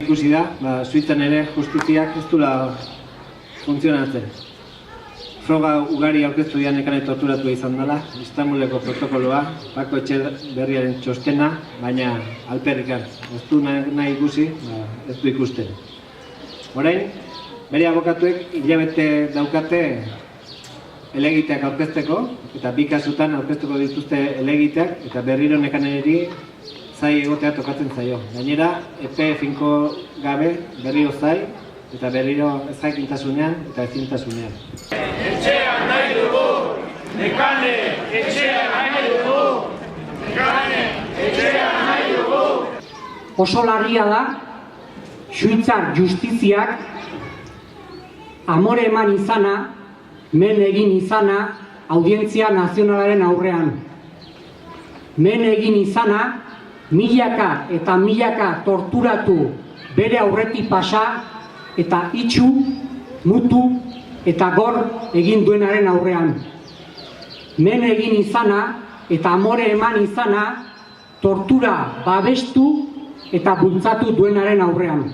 Ikusi da, Suitzan ere justiziak ez duela funtzionatzen. Froga ugari aurkeztu dian nekane torturatu izan dela, Istanbuleko protokoloa, Pako Etxeberriaren txostena, baina alperrikan. Ez du nahi ikusi, ez du ikusten. Orain, bere abokatuek hilabete daukate helegiteak aurkezteko, eta bi kasutan aurkeztuko dituzte helegiteak, eta berriro nekaneri zai egotea tokatzen zaio. Gainera, epe finko gabe berriro zai, eta berriro ezakintasunean eta ezintasunean. Etxea nahi dugu! Nekane! Etxea nahi dugu! Nekane! Etxea nahi dugu! Oso larria da, Suitzar justiziak amore eman izana, men egin izana, audientzia nazionalaren aurrean. Men egin izana, milaka eta milaka torturatu bere aurretik pasa, eta itxu, mutu eta gor egin duenaren aurrean. Men egin izana eta amore eman izana, tortura babestu eta bultzatu duenaren aurrean.